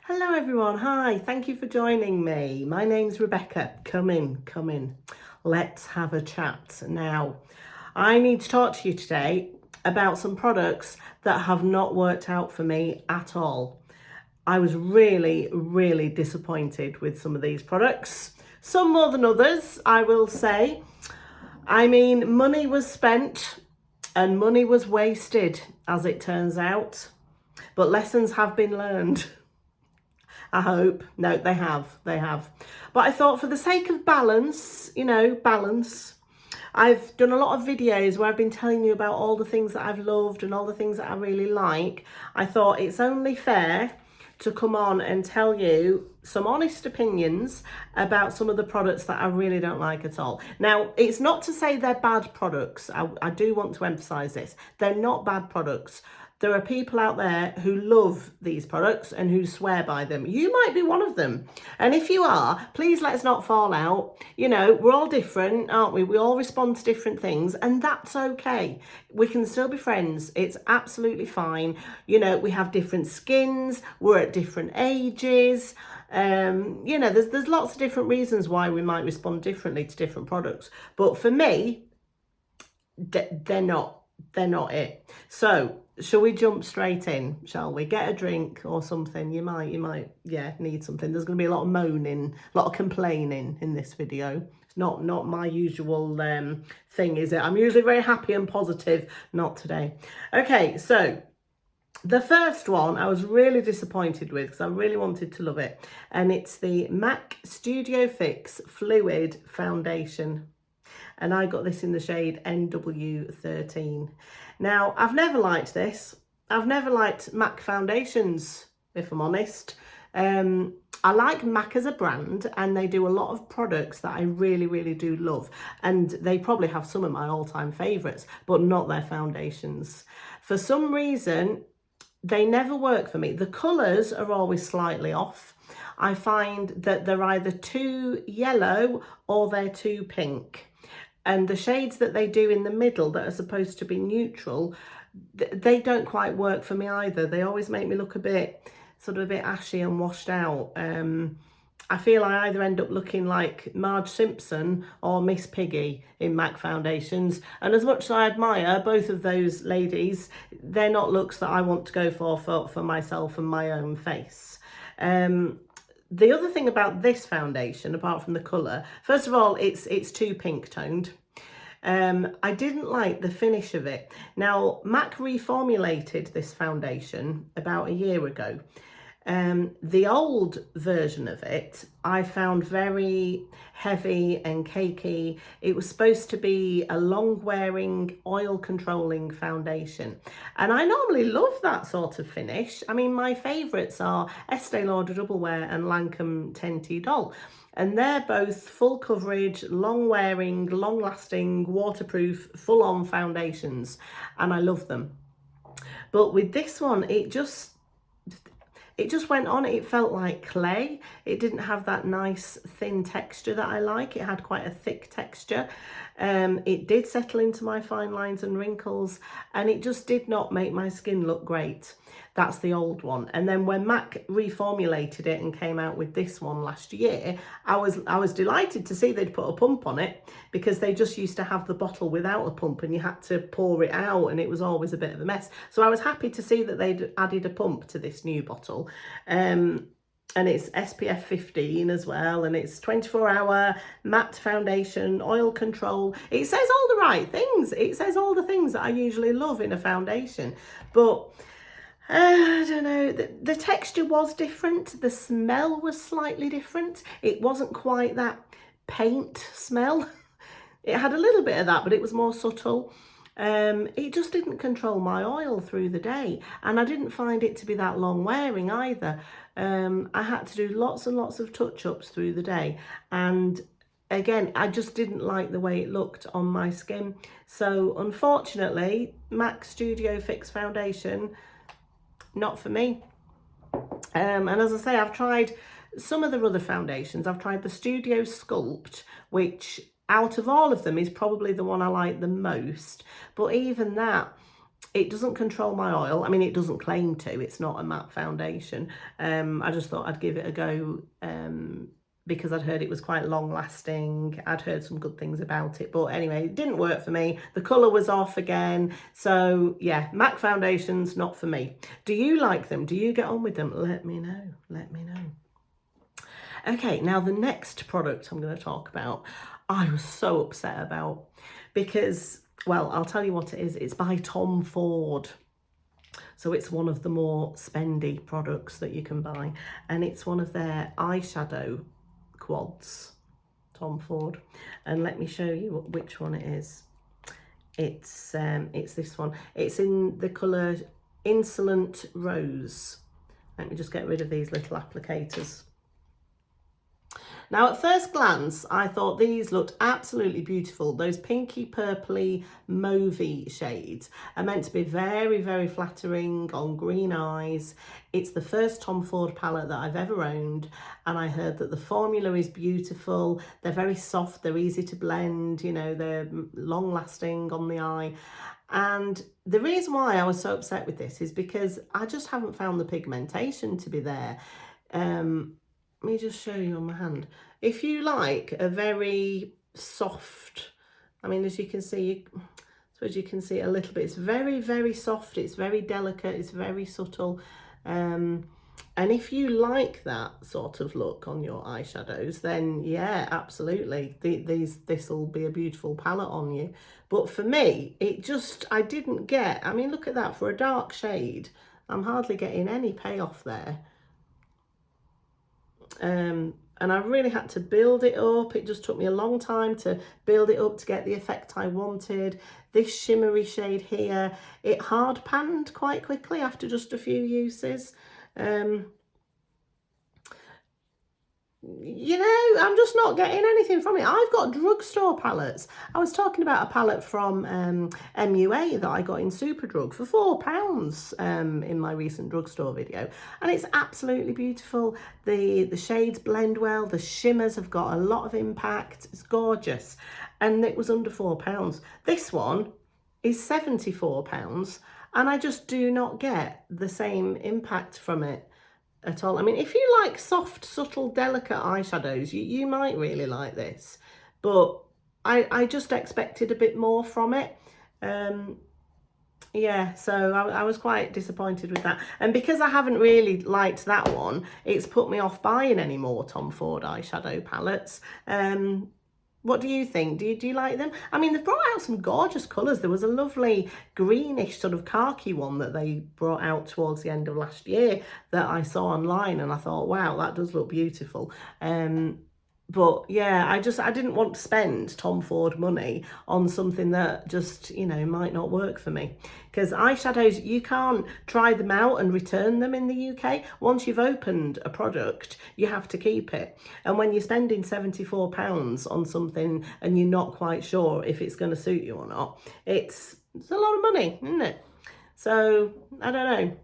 Hello everyone, hi, thank you for joining me. My name's Rebecca. Come in. Let's have a chat. Now, I need to talk to you today about some products that have not worked out for me at all. I was really disappointed with some of these products. Some more than others, I will say. I mean, money was spent and money was wasted, as it turns out. But lessons have been learned. I hope. No, they have. But I thought for the sake of balance, balance, I've done a lot of videos where I've been telling you about all the things that I've loved and all the things that I really like. I thought it's only fair to come on and tell you some honest opinions about some of the products that I really don't like at all. Now, it's not to say they're bad products. I do want to emphasize this. They're not bad products. There are people out there who love these products and who swear by them. You might be one of them. And if you are, please let's not fall out. We're all different, aren't we? We all respond to different things, and that's okay. We can still be friends. It's absolutely fine. We have different skins. We're at different ages. There's lots of different reasons why we might respond differently to different products. But for me, they're not it. So, shall we jump straight in? Shall we get a drink or something? You might, need something. There's going to be a lot of moaning, a lot of complaining in this video. It's not my usual thing, is it? I'm usually very happy and positive. Not today. Okay, so the first one I was really disappointed with because I really wanted to love it, and it's the MAC Studio Fix Fluid Foundation. And I got this in the shade NW13. Now, I've never liked this. I've never liked MAC foundations, if I'm honest. I like MAC as a brand, and they do a lot of products that I really do love. And they probably have some of my all-time favourites, but not their foundations. For some reason, they never work for me. The colours are always slightly off. I find that they're either too yellow or they're too pink. And the shades that they do in the middle that are supposed to be neutral, they don't quite work for me either. They always make me look a bit ashy and washed out. I feel I either end up looking like Marge Simpson or Miss Piggy in MAC foundations. And as much as I admire both of those ladies, they're not looks that I want to go for myself and my own face. The other thing about this foundation, apart from the colour, first of all, it's too pink toned. I didn't like the finish of it. Now, MAC reformulated this foundation about a year ago. The old version of it I found very heavy and cakey. It was supposed to be a long wearing, oil controlling foundation, and I normally love that sort of finish. I mean, my favourites are Estee Lauder Double Wear and Lancome Tinted Doll, and they're both full coverage, long wearing, long lasting, waterproof, full on foundations, and I love them. But with this one, it just went on. It felt like clay. It didn't have that nice thin texture that I like. It had quite a thick texture. It did settle into my fine lines and wrinkles, and it just did not make my skin look great. That's the old one. And then when MAC reformulated it and came out with this one last year, I was delighted to see they'd put a pump on it, because they just used to have the bottle without a pump and you had to pour it out, and it was always a bit of a mess. So I was happy to see that they'd added a pump to this new bottle. And it's SPF 15 as well, and it's 24-hour matte foundation, oil control. It says all the right things. It says all the things that I usually love in a foundation. But I don't know, the texture was different. The smell was slightly different. It wasn't quite that paint smell. It had a little bit of that, but it was more subtle. It just didn't control my oil through the day, and I didn't find it to be that long wearing either. I had to do lots and lots of touch-ups through the day, and again, I just didn't like the way it looked on my skin. So unfortunately, MAC Studio Fix foundation, not for me. And as I say, I've tried some of the other foundations. I've tried the Studio Sculpt, which out of all of them is probably the one I like the most. But even that, It doesn't control my oil. I mean, it doesn't claim to. It's not a matte foundation. I just thought I'd give it a go because I'd heard it was quite long lasting. I'd heard some good things about it. But anyway, it didn't work for me. The colour was off again. So yeah, MAC foundations, not for me. Do you like them? Do you get on with them? Let me know. Let me know. Okay, now the next product I'm going to talk about, I was so upset about because, well, I'll tell you what it is. It's by Tom Ford. So it's one of the more spendy products that you can buy. And it's one of their eyeshadow quads, Tom Ford. And let me show you which one it is. It's this one. It's in the colour Insolent Rose. Let me just get rid of these little applicators. Now, at first glance, I thought these looked absolutely beautiful. Those pinky, purpley, mauvey shades are meant to be very, very flattering on green eyes. It's the first Tom Ford palette that I've ever owned, and I heard that the formula is beautiful. They're very soft, they're easy to blend, you know, they're long-lasting on the eye. And the reason why I was so upset with this is because I just haven't found the pigmentation to be there. Let me just show you on my hand. If you like a very soft, I mean, as you can see, I suppose you can see it a little bit. It's very, very soft. It's very delicate. It's very subtle. And if you like that sort of look on your eyeshadows, then yeah, absolutely. This will be a beautiful palette on you. But for me, I didn't get, I mean, look at that. For a dark shade, I'm hardly getting any payoff there. And I really had to build it up. It just took me a long time to build it up to get the effect I wanted. This shimmery shade here, it hard panned quite quickly after just a few uses. You know, I'm just not getting anything from it. I've got drugstore palettes. I was talking about a palette from MUA that I got in Superdrug for £4 in my recent drugstore video, and it's absolutely beautiful. The shades blend well. The shimmers have got a lot of impact. It's gorgeous, and it was under £4. This one is £74, and I just do not get the same impact from it at all. I mean, if you like soft, subtle, delicate eyeshadows, you might really like this, but I just expected a bit more from it. Yeah, so I was quite disappointed with that. And because I haven't really liked that one, it's put me off buying any more Tom Ford eyeshadow palettes. What do you think? Do you like them? I mean, they've brought out some gorgeous colours. There was a lovely greenish sort of khaki one that they brought out towards the end of last year that I saw online, and I thought, wow, that does look beautiful. But yeah, I didn't want to spend Tom Ford money on something that just, you know, might not work for me. Because eyeshadows, you can't try them out and return them in the UK. Once you've opened a product, you have to keep it. And when you're spending £74 on something and you're not quite sure if it's going to suit you or not, it's a lot of money, isn't it? So, I don't know.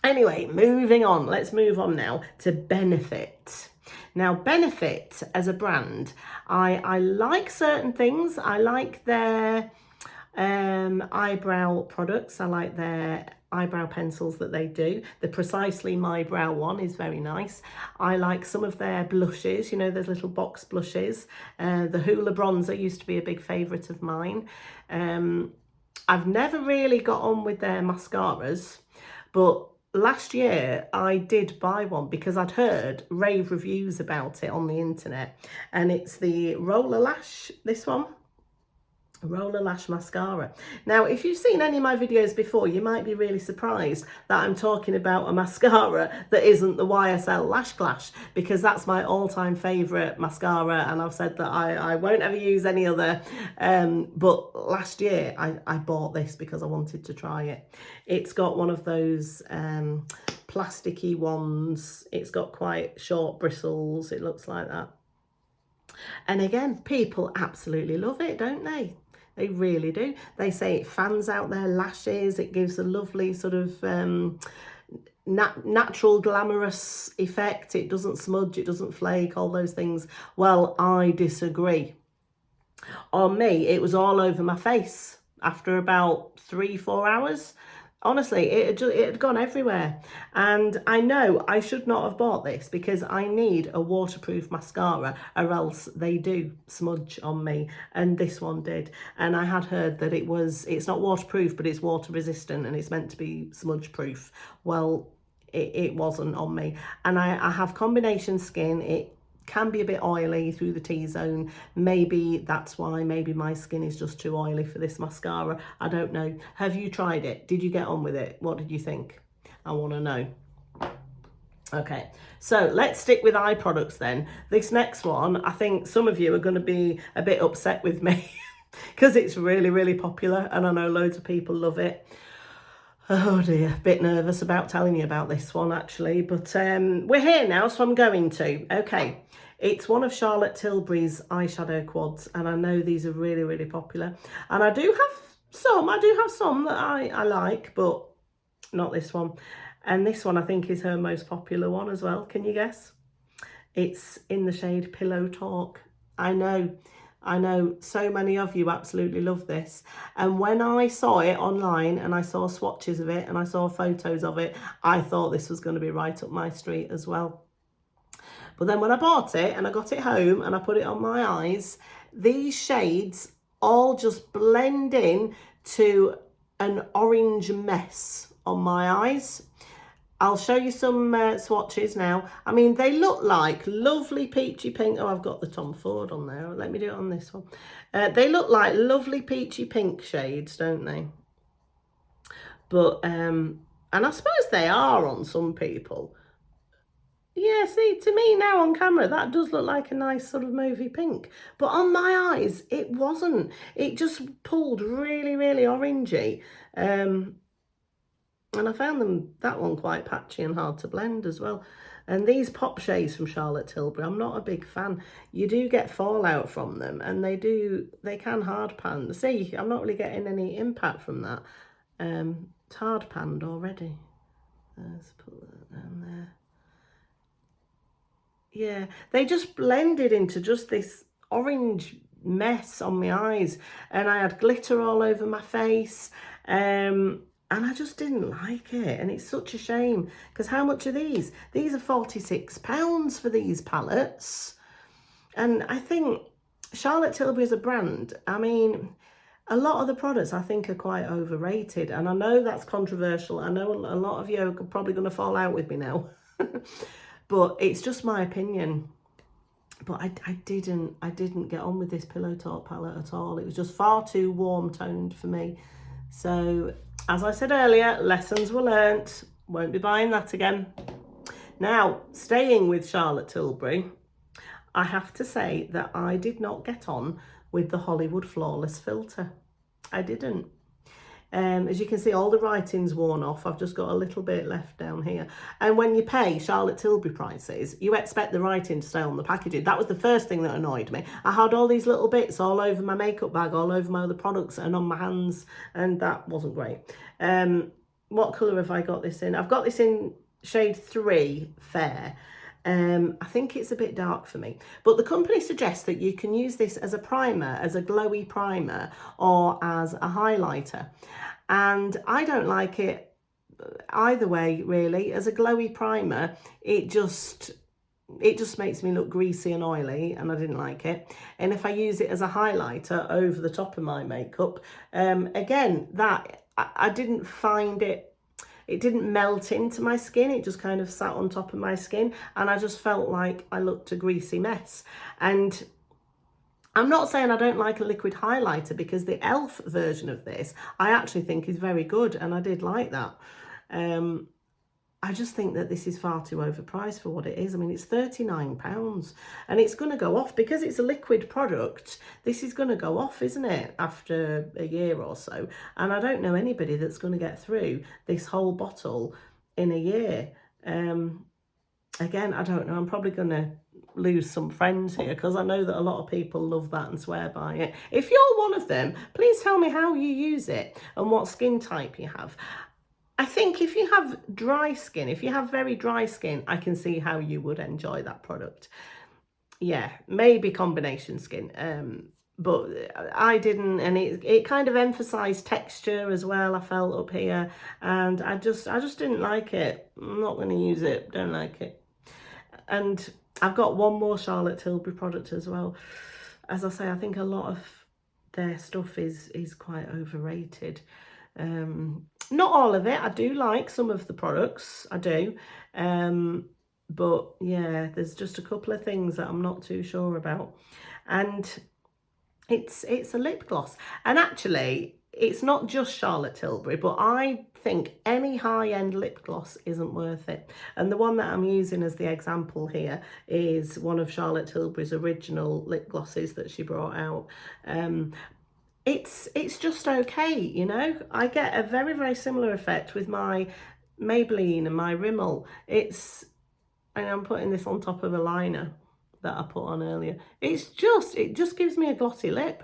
Anyway, moving on. Let's move on now to Benefit. Now, Benefit as a brand, I like certain things. I like their eyebrow products. I like their eyebrow pencils that they do. The Precisely My Brow one is very nice. I like some of their blushes, you know, those little box blushes. The Hoola Bronzer used to be a big favourite of mine. I've never really got on with their mascaras, but last year I did buy one because I'd heard rave reviews about it on the internet, and it's the Roller Lash, this one. Roller Lash Mascara. Now, if you've seen any of my videos before, you might be really surprised that I'm talking about a mascara that isn't the YSL Lash Clash, because that's my all-time favourite mascara, and I've said that I won't ever use any other. But last year I bought this because I wanted to try it. It's got one of those plasticky ones. It's got quite short bristles. It looks like that. And again, people absolutely love it, don't they? They really do. They say it fans out their lashes. It gives a lovely sort of natural, glamorous effect. It doesn't smudge, it doesn't flake, all those things. Well, I disagree. On me, it was all over my face. after about 3-4 hours. Honestly, it had gone everywhere. And I know I should not have bought this because I need a waterproof mascara or else they do smudge on me. And this one did. And I had heard that it's not waterproof, but it's water resistant and it's meant to be smudge proof. Well, it wasn't on me. And I have combination skin. It can be a bit oily through the T-zone. Maybe that's why. Maybe my skin is just too oily for this mascara. I don't know. Have you tried it? Did you get on with it? What did you think? I want to know. Okay, so let's stick with eye products then. This next one, I think some of you are going to be a bit upset with me because it's really, really popular and I know loads of people love it. Oh dear, bit nervous about telling you about this one actually, but we're here now, so I'm going to. Okay, it's one of Charlotte Tilbury's eyeshadow quads, and I know these are really, really popular. And I do have some that I like, but not this one. And this one I think is her most popular one as well. Can you guess? It's in the shade Pillow Talk. I know so many of you absolutely love this. And when I saw it online and I saw swatches of it and I saw photos of it, I thought this was going to be right up my street as well. But then when I bought it and I got it home and I put it on my eyes, these shades all just blend in to an orange mess on my eyes. I'll show you some swatches now. I mean, they look like lovely peachy pink. Oh, I've got the Tom Ford on there. Let me do it on this one. They look like lovely peachy pink shades, don't they? But, and I suppose they are on some people. Yeah, see, to me now on camera, that does look like a nice sort of mauvey pink. But on my eyes, it wasn't. It just pulled really, really orangey. And I found that one quite patchy and hard to blend as well. And these pop shades from Charlotte Tilbury, I'm not a big fan. You do get fallout from them and they can hard pan. See, I'm not really getting any impact from that. It's hard panned already. Let's put that down there. Yeah, they just blended into just this orange mess on my eyes. And I had glitter all over my face. And I just didn't like it. And it's such a shame because how much are these? These are £46 for these palettes. And I think Charlotte Tilbury is a brand. I mean, a lot of the products I think are quite overrated. And I know that's controversial. I know a lot of you are probably going to fall out with me now. But it's just my opinion. But I didn't get on with this Pillow Talk palette at all. It was just far too warm toned for me. So, as I said earlier, lessons were learnt. Won't be buying that again. Now, staying with Charlotte Tilbury, I have to say that I did not get on with the Hollywood Flawless filter. I didn't. As you can see, all the writing's worn off. I've just got a little bit left down here. And when you pay Charlotte Tilbury prices, you expect the writing to stay on the packaging. That was the first thing that annoyed me. I had all these little bits all over my makeup bag, all over my other products and on my hands, and that wasn't great. What colour have I got this in? I've got this in shade 3, Fair. I think it's a bit dark for me, but the company suggests that you can use this as a primer, as a glowy primer, or as a highlighter. And I don't like it either way, really. As a glowy primer, it just makes me look greasy and oily, and I didn't like it. And if I use it as a highlighter over the top of my makeup, again, I didn't find it didn't melt into my skin. It just kind of sat on top of my skin, and I just felt like I looked a greasy mess. And I'm not saying I don't like a liquid highlighter, because the e.l.f. version of this I actually think is very good, and I did like that. I just think that this is far too overpriced for what it is. I mean, it's £39 and it's going to go off because it's a liquid product. This is going to go off, isn't it, after a year or so? And I don't know anybody that's going to get through this whole bottle in a year. Again, I don't know. I'm probably going to lose some friends here because I know that a lot of people love that and swear by it. If you're one of them, please tell me how you use it and what skin type you have. I think if you have dry skin, if you have very dry skin, I can see how you would enjoy that product. Yeah, maybe combination skin. but I didn't, and it kind of emphasised texture as well, I felt up here, and I just didn't like it. I'm not going to use it, don't like it. And I've got one more Charlotte Tilbury product as well. As I say, I think a lot of their stuff is quite overrated. Not all of it. I do like some of the products, I do. But yeah, there's just a couple of things that I'm not too sure about. And it's a lip gloss. And actually, it's not just Charlotte Tilbury, but I think any high-end lip gloss isn't worth it. And the one that I'm using as the example here is one of Charlotte Tilbury's original lip glosses that she brought out. It's just okay, you know. I get a very, very similar effect with my Maybelline and my Rimmel. And I'm putting this on top of a liner that I put on earlier. It just gives me a glossy lip.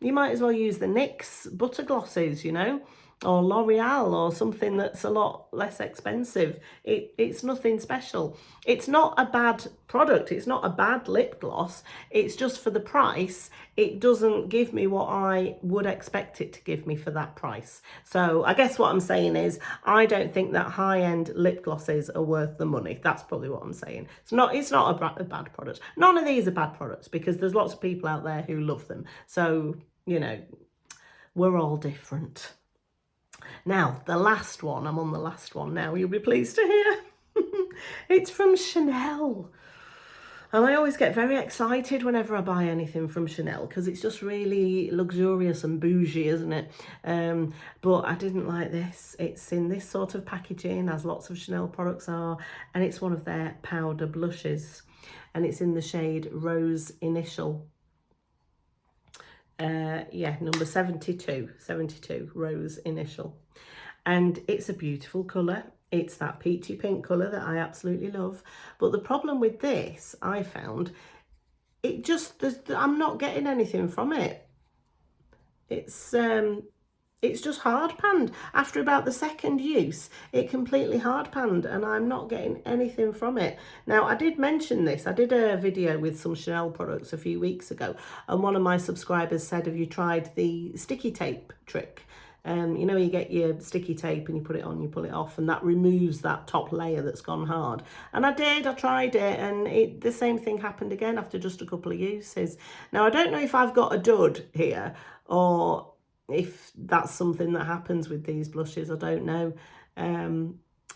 You might as well use the NYX butter glosses, you know, or L'Oreal or something that's a lot less expensive. It's nothing special. It's not a bad product. It's not a bad lip gloss. It's just for the price. It doesn't give me what I would expect it to give me for that price. So I guess what I'm saying is I don't think that high-end lip glosses are worth the money. That's probably what I'm saying. It's not a bad product. None of these are bad products because there's lots of people out there who love them. So, you know, we're all different. Now, the last one, I'm on the last one now, you'll be pleased to hear. It's from Chanel. And I always get very excited whenever I buy anything from Chanel because it's just really luxurious and bougie, isn't it? But I didn't like this. It's in this sort of packaging, as lots of Chanel products are, and it's one of their powder blushes. And it's in the shade Rose Initial. Yeah, number 72 Rose Initial, and it's a beautiful colour. It's that peachy pink colour that I absolutely love, but the problem with this, I found, I'm not getting anything from it. It's just hard panned. After about the second use, it completely hard panned and I'm not getting anything from it. Now, I did mention this. I did a video with some Chanel products a few weeks ago, and one of my subscribers said, have you tried the sticky tape trick? You know, you get your sticky tape and you put it on, you pull it off, and that removes that top layer that's gone hard. And I tried it, and the same thing happened again after just a couple of uses. Now, I don't know if I've got a dud here or if that's something that happens with these blushes, I don't know.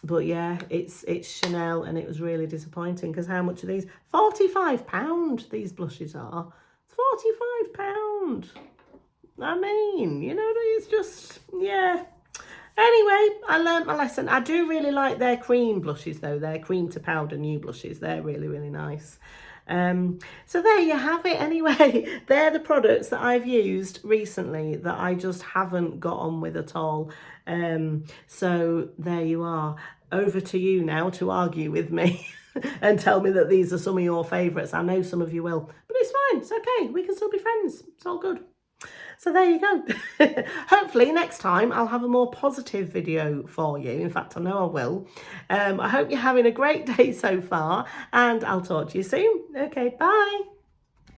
But yeah, it's Chanel, and it was really disappointing because how much are these? £45 these blushes are. It's £45. I mean, you know, it's just, yeah. Anyway, I learned my lesson. I do really like their cream blushes though, their cream to powder new blushes. They're really, really nice. So there you have it anyway. They're the products that I've used recently that I just haven't got on with at all. So there you are. Over to you now to argue with me and tell me that these are some of your favourites. I know some of you will, but it's fine. It's okay. We can still be friends. It's all good. So there you go. Hopefully next time I'll have a more positive video for you. In fact, I know I will. I hope you're having a great day so far, and I'll talk to you soon. Okay, bye.